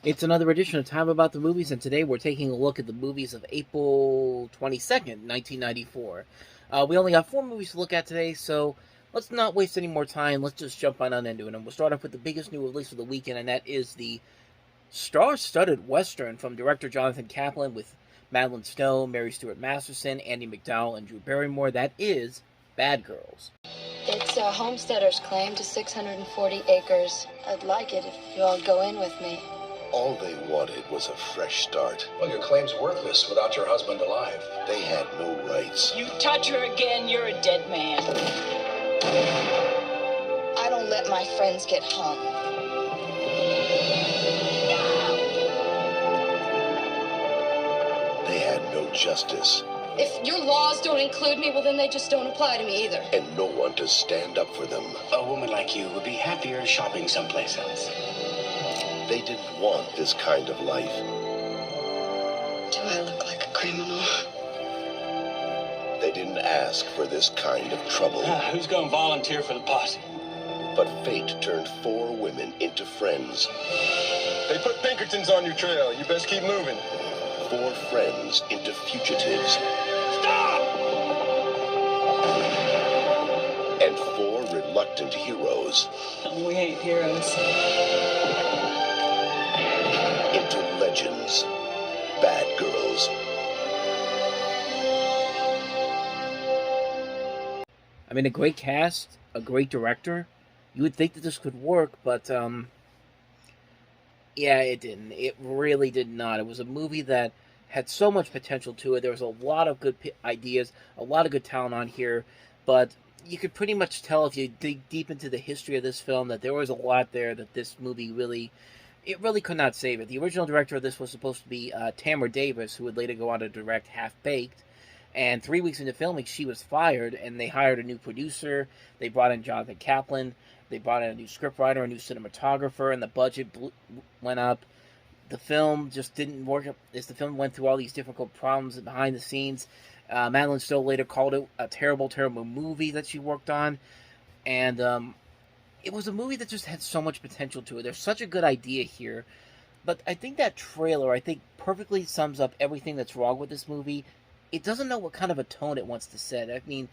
It's another edition of Time About the Movies, and today we're taking a look at the movies of April 22nd, 1994. We only got 4 movies to look at today, so let's not waste any more time. Let's just jump on into it. And we'll start off with the biggest new release of the weekend, and that is the star-studded Western from director Jonathan Kaplan with Madeline Stowe, Mary Stuart Masterson, Andy McDowell, and Drew Barrymore. That is Bad Girls. It's a homesteader's claim to 640 acres. I'd like it if you all go in with me. All they wanted was a fresh start. Well, your claim's worthless without your husband alive. They had no rights. You touch her again, you're a dead man. I don't let my friends get hung. They had no justice. If your laws don't include me, well, then they just don't apply to me either. And no one to stand up for them. A woman like you would be happier shopping someplace else. They didn't want this kind of life. Do I look like a criminal? They didn't ask for this kind of trouble. Who's going to volunteer for the posse? But fate turned 4 women into friends. They put Pinkertons on your trail. You best keep moving. 4 friends into fugitives. Stop! And 4 reluctant heroes. We ain't heroes. Into legends. Bad Girls. I mean, a great cast, a great director. You would think that this could work, but, yeah, it didn't. It really did not. It was a movie that had so much potential to it. There was a lot of good ideas, a lot of good talent on here, but you could pretty much tell if you dig deep into the history of this film that there was a lot there that this movie really could not save it. The original director of this was supposed to be Tamara Davis, who would later go on to direct Half-Baked, and 3 weeks into filming, she was fired, and they hired a new producer. They brought in Jonathan Kaplan. They brought in a new scriptwriter, a new cinematographer, and the budget went up. The film just didn't work as the film went through all these difficult problems behind the scenes. Madeline Stowe later called it a terrible, terrible movie that she worked on. And it was a movie that just had so much potential to it. There's such a good idea here. But I think that trailer, perfectly sums up everything that's wrong with this movie. It doesn't know what kind of a tone it wants to set. I mean,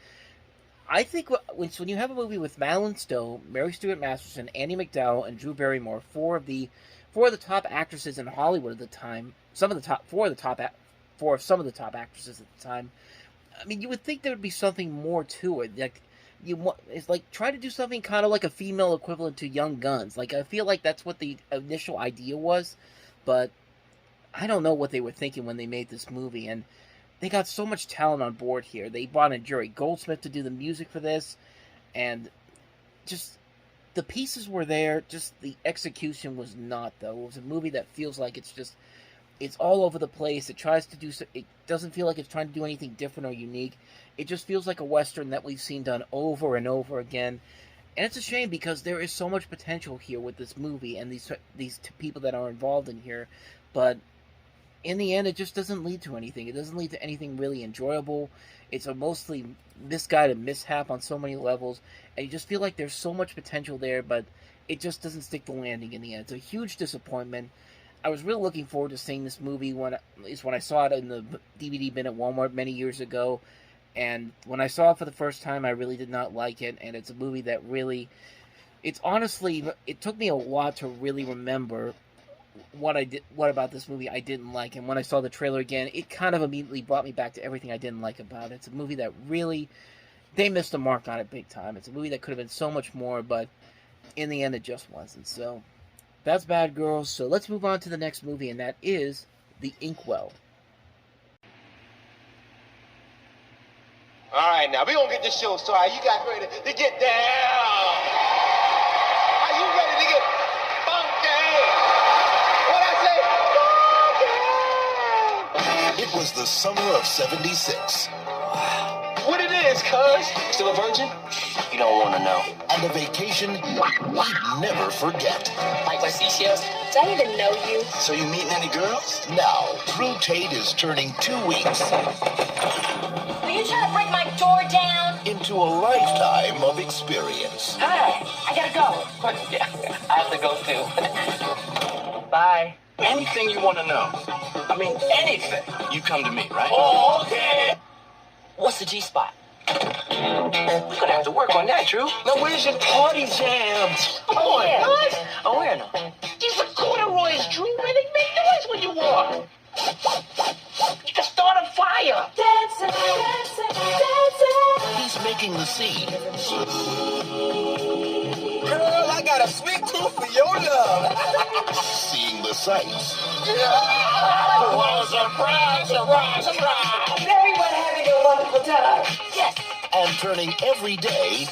I think when you have a movie with Madeline Stowe, Mary Stuart Masterson, Andy McDowell, and Drew Barrymore, four of the top actresses in Hollywood at the time, four of some of the top actresses at the time. I mean, you would think there would be something more to it. It's like try to do something kind of like a female equivalent to Young Guns. Like I feel like that's what the initial idea was, but I don't know what they were thinking when they made this movie. And they got so much talent on board here. They brought in Jerry Goldsmith to do the music for this, and just the pieces were there, just the execution was not, though. It was a movie that feels like it's all over the place. It doesn't feel like it's trying to do anything different or unique. It just feels like a Western that we've seen done over and over again. And it's a shame because there is so much potential here with this movie and these two people that are involved in here, but in the end, it just doesn't lead to anything. It doesn't lead to anything really enjoyable. It's a mostly misguided mishap on so many levels, and you just feel like there's so much potential there, but it just doesn't stick the landing in the end. It's a huge disappointment. I was really looking forward to seeing this movie when I saw it in the DVD bin at Walmart many years ago, and when I saw it for the first time, I really did not like it, and it's a movie that really, it took me a lot to really remember what about this movie I didn't like, and when I saw the trailer again, it kind of immediately brought me back to everything I didn't like about it. It's a movie that really, they missed the mark on it big time. It's a movie that could have been so much more, but in the end, it just wasn't. So, that's Bad Girls. So let's move on to the next movie, and that is The Inkwell. All right, now, we're going to get this show started. You guys ready to get down? Are you ready to get funky? What I say? Funky! It was the summer of '76. What it is, cuz? Still a virgin? You don't want to know. And a vacation we'd never forget. Like my seashells? Do I even know you? So you meeting any girls? Now, Drew Tate is turning 2 weeks Are you trying to break my door down? into a lifetime of experience. Hi, I gotta go. I have to go too. Bye. Anything you want to know. I mean, anything. You come to me, right? Oh, okay. What's the G-spot? We're gonna have to work on that, Drew. Now, where's your party jams? Come on, yeah. guys. Oh, where no? These are corduroys, Drew, man. They make noise when you walk. You can start a fire. Dancing, dancing, dancing. He's making the scene. Girl, I got a sweet tooth for your love. Seeing the sights. Well, surprise, surprise, surprise. Everyone having a wonderful time. Yes. And turning every day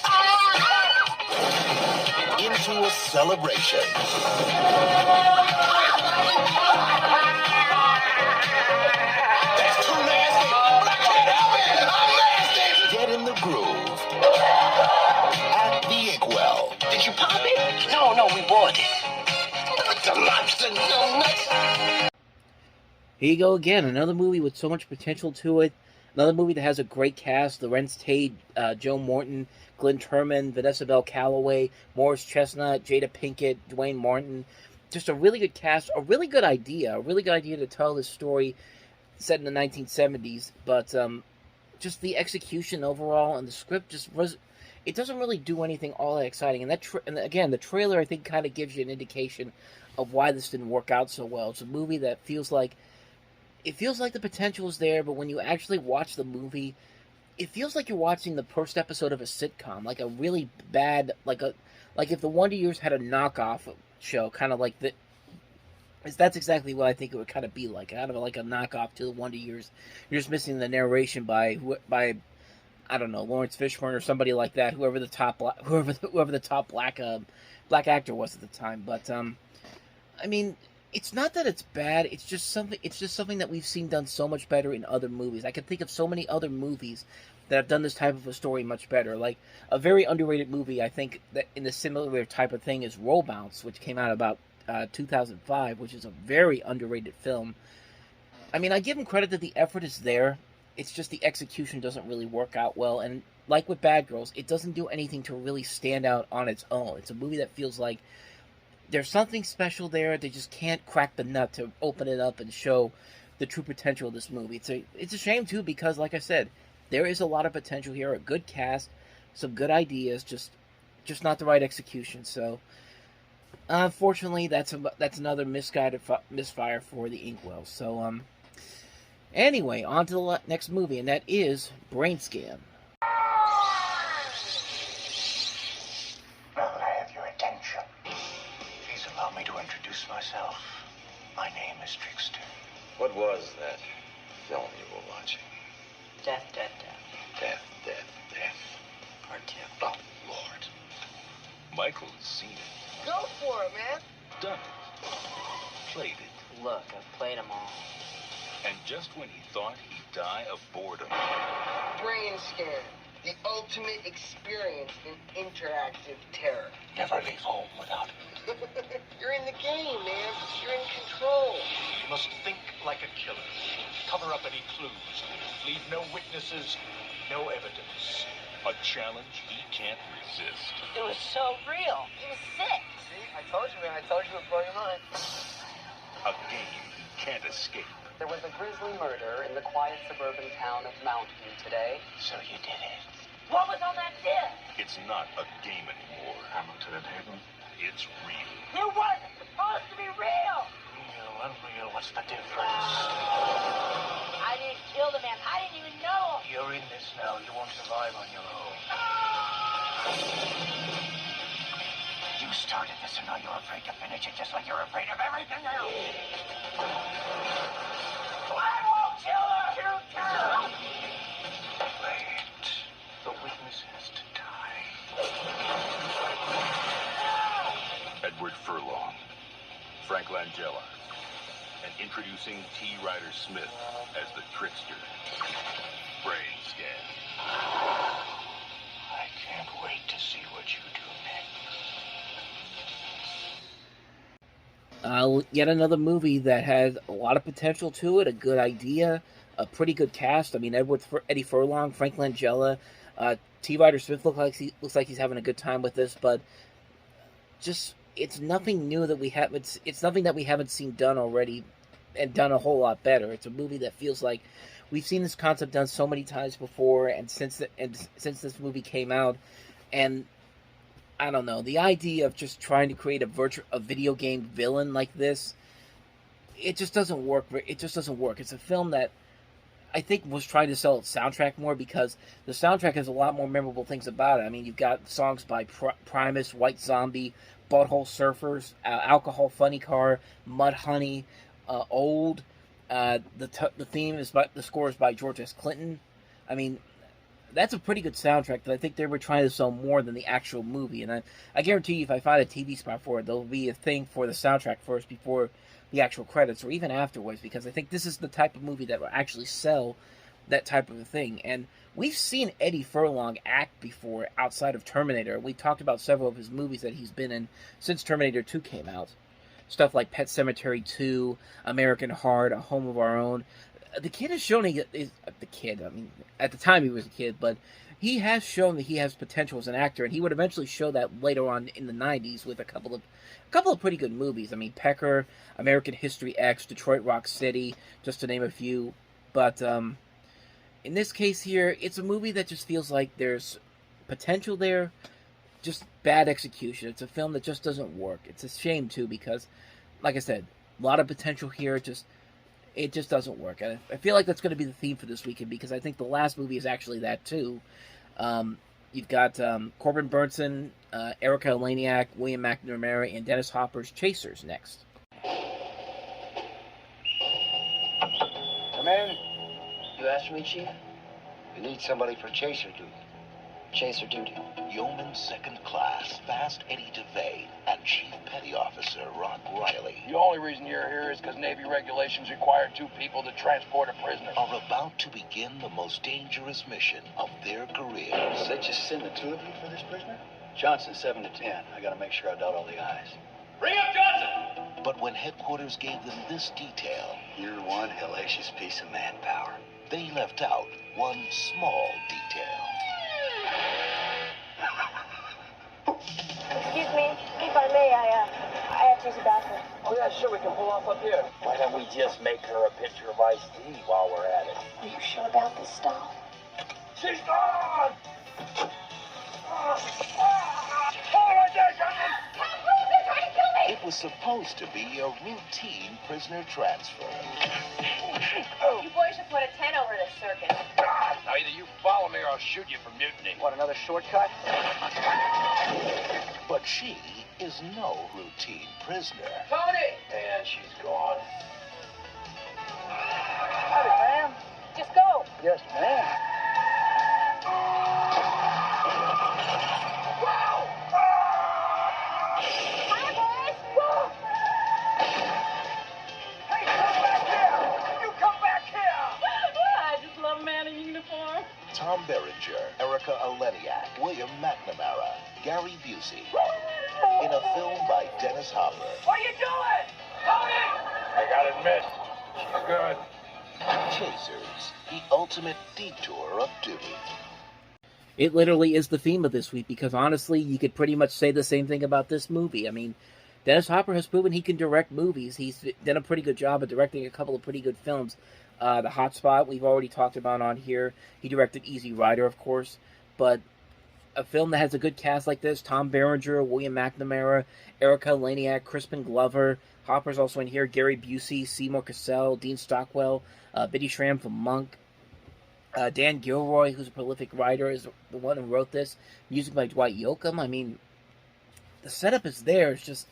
into a celebration. That's too nasty. But I can't help it. I'm nasty. Get in the groove at the Inkwell. Did you pop it? No, we bought it. It's a lobster, no nuts. Here you go again, another movie with so much potential to it. Another movie that has a great cast: Lorenz Tate, Joe Morton, Glenn Turman, Vanessa Bell Calloway, Morris Chestnut, Jada Pinkett, Dwayne Martin. Just a really good cast, a really good idea to tell this story set in the 1970s. But just the execution overall and the script it doesn't really do anything all that exciting. And again, the trailer I think kind of gives you an indication of why this didn't work out so well. It's a movie that feels like the potential is there, but when you actually watch the movie, it feels like you're watching the first episode of a sitcom, like a really bad, like if the Wonder Years had a knockoff show, kind of like that's exactly what I think it would kind of be like, kind of like a knockoff to the Wonder Years. You're just missing the narration by I don't know, Lawrence Fishburne or somebody like that, whoever the top black actor was at the time. But I mean, it's not that it's bad. It's just something that we've seen done so much better in other movies. I can think of so many other movies that have done this type of a story much better. Like a very underrated movie, I think, that in the similar type of thing is Roll Bounce, which came out about 2005, which is a very underrated film. I mean, I give him credit that the effort is there. It's just the execution doesn't really work out well. And like with Bad Girls, it doesn't do anything to really stand out on its own. It's a movie that feels like there's something special there. They just can't crack the nut to open it up and show the true potential of this movie. It's a shame, too, because, like I said, there is a lot of potential here, a good cast, some good ideas, just not the right execution. So, unfortunately, that's another misfire for the Inkwell. So, anyway, on to the next movie, and that is Brainscan. Now that I have your attention, please allow me to introduce myself. My name is Trickster. What was that film you were watching? Death, death, death. Death, death, death. Part 2. Oh, Lord. Michael has seen it. Go for it, man. Done it. Played it. Look, I've played them all. And just when he thought he'd die of boredom, Brainscan, the ultimate experience in interactive terror. Never leave home without it. You're in the game, man. You're in control. You must think like a killer. Cover up any clues. Leave no witnesses, no evidence. a challenge he can't resist. It was so real. He was sick. See, I told you, man. I told you it would blow your mind. A game he can't escape. There was a grisly murder in the quiet suburban town of Mountain today. So you did it. What was on that disc? It's not a game anymore. Hamilton and Hayden. It's real. It wasn't supposed to be real. Real, unreal, what's the difference? I didn't kill the man. I didn't even know. You're in this now. You won't survive on your own. You started this and now you're afraid to finish it, just like you're afraid of everything else. I won't kill her. Shoot her. Wait. The witness has to die. Edward Furlong, Frank Langella, and introducing T. Ryder Smith as the trickster. Brainscan. I can't wait to see what you do next. Yet another movie that has a lot of potential to it, a good idea, a pretty good cast. I mean, Eddie Furlong, Frank Langella, T. Ryder Smith looks like he's having a good time with this, but just it's nothing new that we haven't. It's nothing that we haven't seen done already, and done a whole lot better. It's a movie that feels like we've seen this concept done so many times before, and since this movie came out, and I don't know, the idea of just trying to create a video game villain like this, it just doesn't work. It just doesn't work. It's a film that I think was trying to sell its soundtrack more, because the soundtrack has a lot more memorable things about it. I mean, you've got songs by Primus, White Zombie, Butthole Surfers, Alcohol Funny Car, Mud Honey, Old. The theme is the score is by George S. Clinton. I mean, that's a pretty good soundtrack that I think they were trying to sell more than the actual movie. And I guarantee you, if I find a TV spot for it, there'll be a thing for the soundtrack first before the actual credits, or even afterwards, because I think this is the type of movie that will actually sell that type of a thing. And we've seen Eddie Furlong act before outside of Terminator. We talked about several of his movies that he's been in since Terminator 2 came out. Stuff like Pet Sematary 2, American Heart, A Home of Our Own. The kid has shown the kid, I mean, at the time he was a kid, but he has shown that he has potential as an actor, and he would eventually show that later on in the 90s with a couple of pretty good movies. I mean, Pecker, American History X, Detroit Rock City, just to name a few. But in this case here, it's a movie that just feels like there's potential there, just bad execution. It's a film that just doesn't work. It's a shame, too, because, like I said, a lot of potential here, it just doesn't work. And I feel like that's going to be the theme for this weekend, because I think the last movie is actually that too. You've got Corbin Burnson, Erica Eleniak, William McNamara, and Dennis Hopper's Chasers next. Come in. You asked me, Chief? We need somebody for chaser duty. Chaser duty. Yeoman Second Class, Fast Eddie DeVay, and Chief Petty Officer Rock Riley The only reason you're here is because Navy regulations require 2 people to transport a prisoner. are about to begin the most dangerous mission of their careers. Did they just send the 2 of you for this prisoner? Johnson, 7 to 10. I gotta make sure I dot all the I's. Bring up Johnson! But when headquarters gave them this detail, You're one hellacious piece of manpower. they left out one small detail. Excuse me, if I may, I have to use the bathroom. Oh, yeah, sure, we can pull off up here. Why don't we just make her a pitcher of iced tea while we're at it? Are you sure about this stuff? She's gone! Hold her right there, Johnson! It was supposed to be a routine prisoner transfer. You boys should put a 10 over the circus. Now, either you follow me or I'll shoot you for mutiny. What, another shortcut? But she is no routine prisoner. Tony! And she's gone. Howdy, ma'am. Just go. Yes, ma'am. Hi, boys. Whoa. Hey, come back here! You come back here! I just love a man in uniform. Tom Berenger, Erica Eleniak, William McNamara, Gary Busey. In a film by Dennis Hopper. What are you doing? Tony! I gotta admit, she's good. Chasers, the ultimate detour of duty. It literally is the theme of this week, because honestly, you could pretty much say the same thing about this movie. I mean, Dennis Hopper has proven he can direct movies. He's done a pretty good job of directing a couple of pretty good films. The Hot Spot, we've already talked about on here. He directed Easy Rider, of course. But a film that has a good cast like this, Tom Berenger, William McNamara, Erica Eleniak, Crispin Glover. Hopper's also in here, Gary Busey, Seymour Cassell, Dean Stockwell, Biddy Schramm from Monk. Dan Gilroy, who's a prolific writer, is the one who wrote this. Music by Dwight Yoakam. I mean, the setup is there. It's just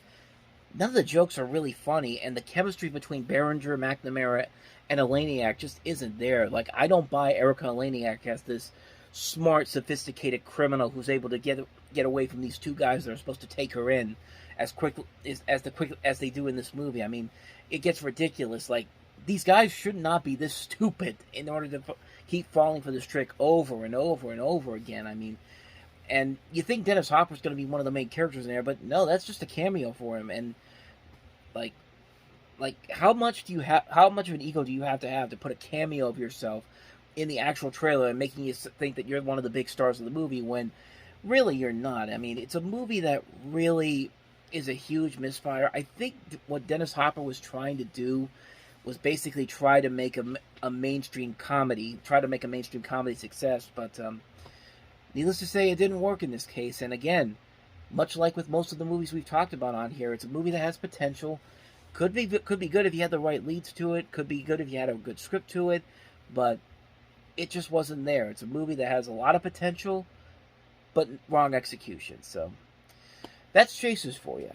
none of the jokes are really funny, and the chemistry between Berenger, McNamara, and Eleniak just isn't there. Like, I don't buy Erica Eleniak as this smart, sophisticated criminal who's able to get away from these 2 guys that are supposed to take her in as quick as they do in this movie. I mean, it gets ridiculous. Like, these guys should not be this stupid in order to keep falling for this trick over and over and over again. I mean, and you think Dennis Hopper's going to be one of the main characters in there, but no, that's just a cameo for him. And like how much of an ego do you have to put a cameo of yourself in the actual trailer and making you think that you're one of the big stars of the movie when really you're not? I mean, it's a movie that really is a huge misfire. I think what Dennis Hopper was trying to do was basically try to make a mainstream comedy, try to make a mainstream comedy success, but needless to say, it didn't work in this case. And again, much like with most of the movies we've talked about on here, it's a movie that has potential. Could be good if you had the right leads to it. Could be good if you had a good script to it, but it just wasn't there. It's a movie that has a lot of potential, but wrong execution. So that's Chasers for you.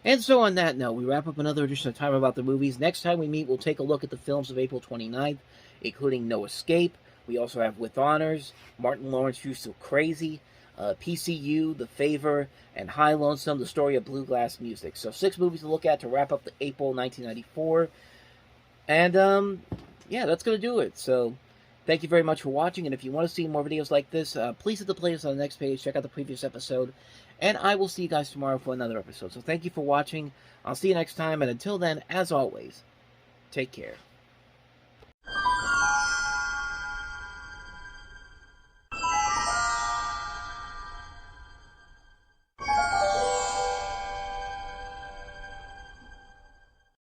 And so on that note, we wrap up another edition of Time About the Movies. Next time we meet, we'll take a look at the films of April 29th, including No Escape. We also have With Honors, Martin Lawrence You're So Crazy, PCU, The Favor, and High Lonesome, The Story of Bluegrass Music. So 6 movies to look at to wrap up the April 1994. And, yeah, that's going to do it. So thank you very much for watching, and if you want to see more videos like this, please hit the playlist on the next page, check out the previous episode, and I will see you guys tomorrow for another episode. So thank you for watching, I'll see you next time, and until then, as always, take care.